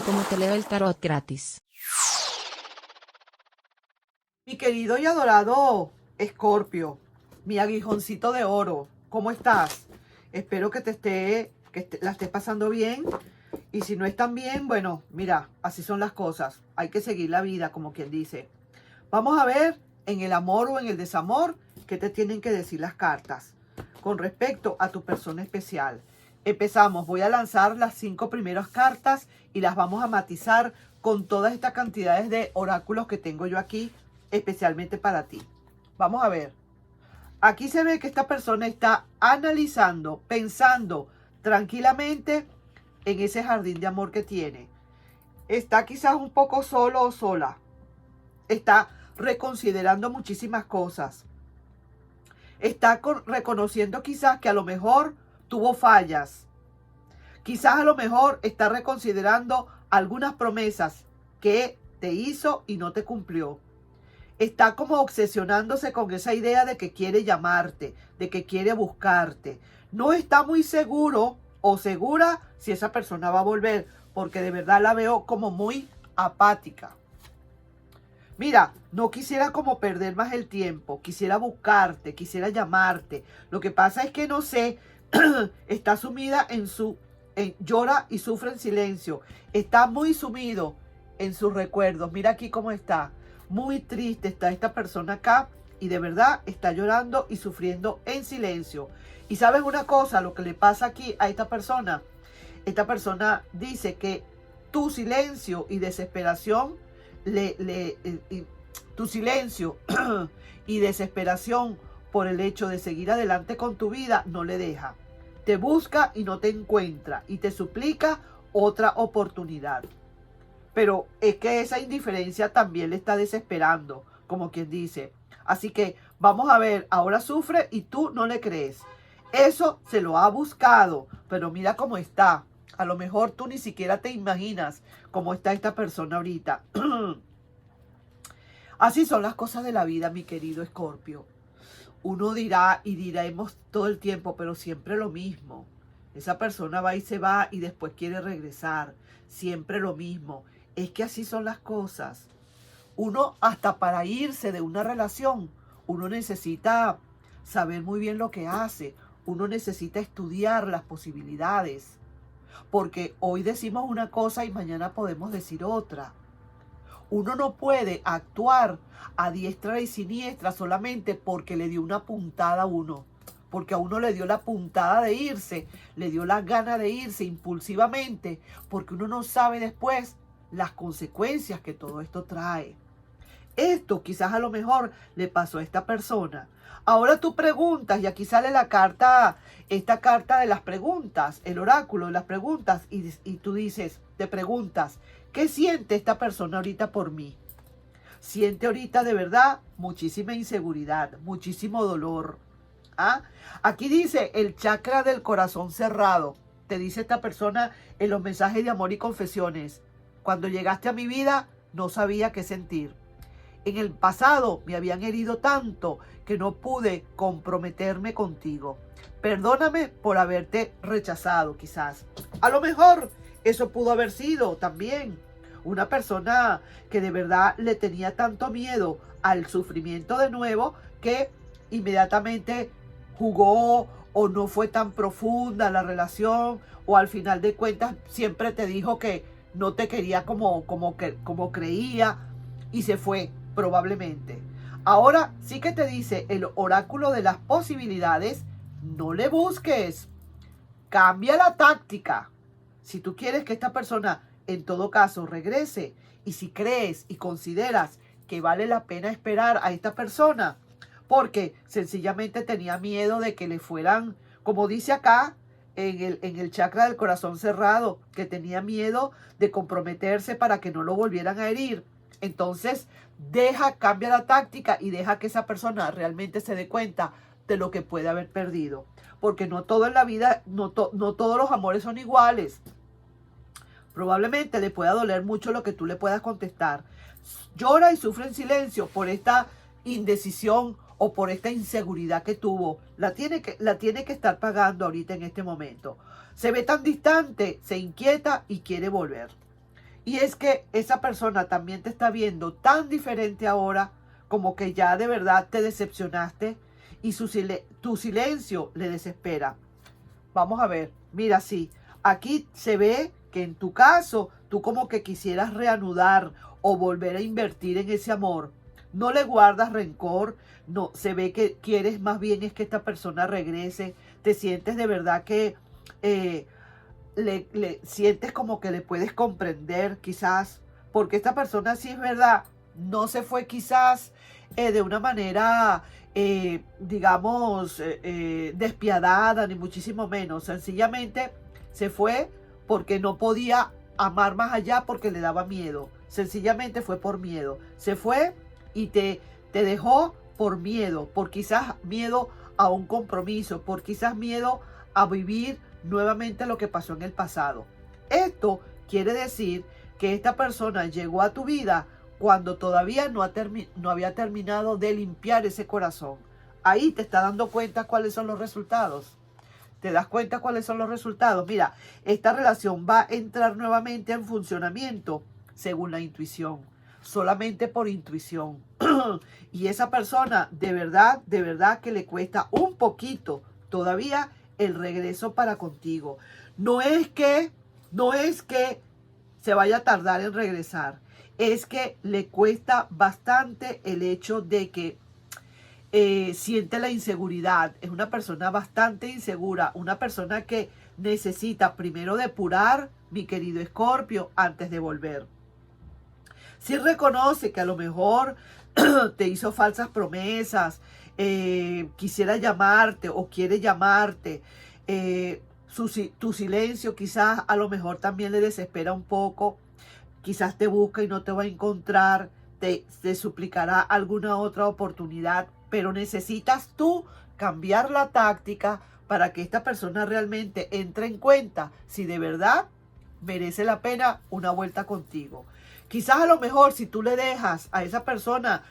como te leo el tarot gratis. Mi querido y adorado Escorpio, mi aguijoncito de oro, ¿cómo estás? Espero que la estés pasando bien. Y si no están bien, bueno, mira, así son las cosas. Hay que seguir la vida, como quien dice. Vamos a ver en el amor o en el desamor qué te tienen que decir las cartas con respecto a tu persona especial. Empezamos, voy a lanzar las 5 primeras cartas y las vamos a matizar con todas estas cantidades de oráculos que tengo yo aquí, especialmente para ti. Vamos a ver. Aquí se ve que esta persona está analizando, pensando tranquilamente en ese jardín de amor que tiene. Está quizás un poco solo o sola. Está reconsiderando muchísimas cosas. Está reconociendo quizás que a lo mejor tuvo fallas. Quizás a lo mejor está reconsiderando algunas promesas que te hizo y no te cumplió. Está como obsesionándose con esa idea de que quiere llamarte, de que quiere buscarte. No está muy seguro o segura si esa persona va a volver, porque de verdad la veo como muy apática. Mira, no quisiera como perder más el tiempo, quisiera buscarte, quisiera llamarte. Lo que pasa es que no sé, está sumida llora y sufre en silencio. Está muy sumido en sus recuerdos. Mira aquí cómo está. Muy triste está esta persona acá y de verdad está llorando y sufriendo en silencio. Y sabes una cosa, lo que le pasa aquí a esta persona dice que tu silencio y desesperación tu silencio y desesperación por el hecho de seguir adelante con tu vida no le deja. Te busca y no te encuentra y te suplica otra oportunidad. Pero es que esa indiferencia también le está desesperando, como quien dice. Así que vamos a ver, ahora sufre y tú no le crees. Eso se lo ha buscado, pero mira cómo está. A lo mejor tú ni siquiera te imaginas cómo está esta persona ahorita. Así son las cosas de la vida, mi querido Escorpio. Uno dirá y diremos todo el tiempo, pero siempre lo mismo. Esa persona va y se va y después quiere regresar. Siempre lo mismo. Es que así son las cosas. Uno hasta para irse de una relación, uno necesita saber muy bien lo que hace. Uno necesita estudiar las posibilidades. Porque hoy decimos una cosa y mañana podemos decir otra. Uno no puede actuar a diestra y siniestra solamente porque le dio una puntada a uno. Porque a uno le dio la puntada de irse, le dio la gana de irse impulsivamente, porque uno no sabe después las consecuencias que todo esto trae. Esto quizás a lo mejor le pasó a esta persona. Ahora tú preguntas, y aquí sale la carta, esta carta de las preguntas, el oráculo de las preguntas, y tú dices, te preguntas, ¿qué siente esta persona ahorita por mí? Siente ahorita de verdad muchísima inseguridad, muchísimo dolor. ¿Ah? Aquí dice el chakra del corazón cerrado. Te dice esta persona en los mensajes de amor y confesiones. Cuando llegaste a mi vida, no sabía qué sentir. En el pasado me habían herido tanto que no pude comprometerme contigo. Perdóname por haberte rechazado, quizás. A lo mejor eso pudo haber sido también una persona que de verdad le tenía tanto miedo al sufrimiento de nuevo que inmediatamente jugó o no fue tan profunda la relación o al final de cuentas siempre te dijo que no te quería como creía y se fue probablemente. Ahora sí que te dice el oráculo de las posibilidades, no le busques, cambia la táctica. Si tú quieres que esta persona en todo caso regrese y si crees y consideras que vale la pena esperar a esta persona porque sencillamente tenía miedo de que le fueran, como dice acá en el chakra del corazón cerrado, que tenía miedo de comprometerse para que no lo volvieran a herir. Entonces cambia la táctica y deja que esa persona realmente se dé cuenta de lo que puede haber perdido. Porque no todo en la vida, no todos los amores son iguales. Probablemente le pueda doler mucho lo que tú le puedas contestar. Llora y sufre en silencio por esta indecisión o por esta inseguridad que tuvo. La tiene que estar pagando ahorita en este momento. Se ve tan distante, se inquieta y quiere volver. Y es que esa persona también te está viendo tan diferente ahora, como que ya de verdad te decepcionaste y tu silencio le desespera. Vamos a ver, mira, sí, aquí se ve que en tu caso tú como que quisieras reanudar o volver a invertir en ese amor. No le guardas rencor, no, se ve que quieres más bien es que esta persona regrese, te sientes de verdad que le sientes como que le puedes comprender quizás, porque esta persona sí es verdad, no se fue quizás de una manera, digamos, despiadada, ni muchísimo menos. Sencillamente se fue porque no podía amar más allá porque le daba miedo. Sencillamente fue por miedo. Se fue y te dejó por miedo, por quizás miedo a un compromiso, por quizás miedo a vivir nuevamente lo que pasó en el pasado. Esto quiere decir que esta persona llegó a tu vida cuando todavía no había terminado de limpiar ese corazón. Ahí te está dando cuenta cuáles son los resultados. ¿Te das cuenta cuáles son los resultados? Mira, esta relación va a entrar nuevamente en funcionamiento según la intuición, solamente por intuición. Y esa persona de verdad que le cuesta un poquito todavía el regreso para contigo. No es que se vaya a tardar en regresar, es que le cuesta bastante el hecho de que siente la inseguridad. Es una persona bastante insegura, una persona que necesita primero depurar, mi querido Escorpio, antes de volver. Si reconoce que a lo mejor te hizo falsas promesas, quisiera llamarte o quiere llamarte, tu silencio quizás a lo mejor también le desespera un poco, quizás te busca y no te va a encontrar, te suplicará alguna otra oportunidad, pero necesitas tú cambiar la táctica para que esta persona realmente entre en cuenta si de verdad merece la pena una vuelta contigo. Quizás a lo mejor si tú le dejas a esa persona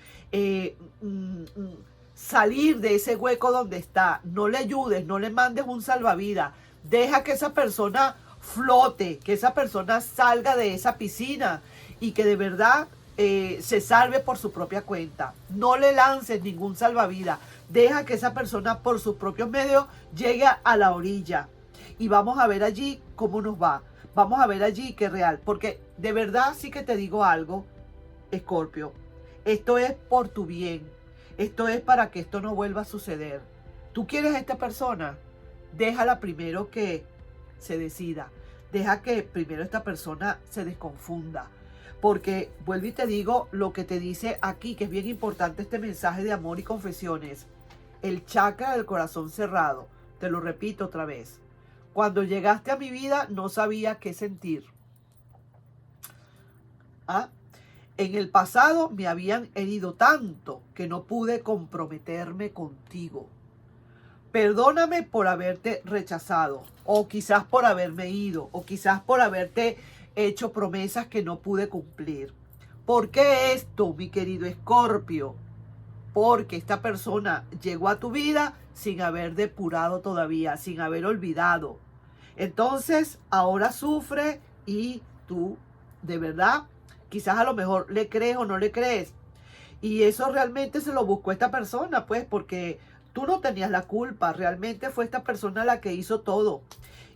salir de ese hueco donde está, no le ayudes, no le mandes un salvavidas, deja que esa persona flote, que esa persona salga de esa piscina y que de verdad se salve por su propia cuenta. No le lances ningún salvavidas, deja que esa persona por sus propios medios llegue a la orilla y vamos a ver allí cómo nos va. Vamos a ver allí qué real, porque de verdad sí que te digo algo, Escorpio, esto es por tu bien, esto es para que esto no vuelva a suceder. Tú quieres a esta persona, déjala primero que se decida, deja que primero esta persona se desconfunda, porque vuelvo y te digo lo que te dice aquí, que es bien importante este mensaje de amor y confesiones, el chakra del corazón cerrado, te lo repito otra vez. Cuando llegaste a mi vida no sabía qué sentir. ¿Ah? En el pasado me habían herido tanto que no pude comprometerme contigo. Perdóname por haberte rechazado, o quizás por haberme ido, o quizás por haberte hecho promesas que no pude cumplir. ¿Por qué esto, mi querido Escorpio? Porque esta persona llegó a tu vida sin haber depurado todavía, sin haber olvidado. Entonces, ahora sufre y tú, de verdad, quizás a lo mejor le crees o no le crees. Y eso realmente se lo buscó esta persona, pues, porque tú no tenías la culpa. Realmente fue esta persona la que hizo todo.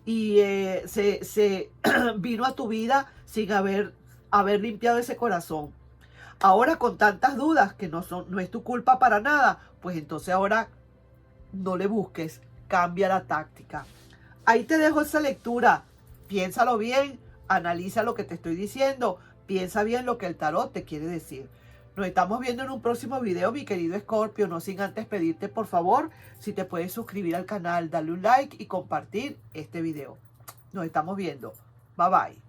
Y se vino a tu vida sin haber limpiado ese corazón. Ahora con tantas dudas que no es tu culpa para nada, pues entonces ahora no le busques, cambia la táctica. Ahí te dejo esa lectura, piénsalo bien, analiza lo que te estoy diciendo, piensa bien lo que el tarot te quiere decir. Nos estamos viendo en un próximo video, mi querido Escorpio, no sin antes pedirte por favor si te puedes suscribir al canal, darle un like y compartir este video. Nos estamos viendo. Bye bye.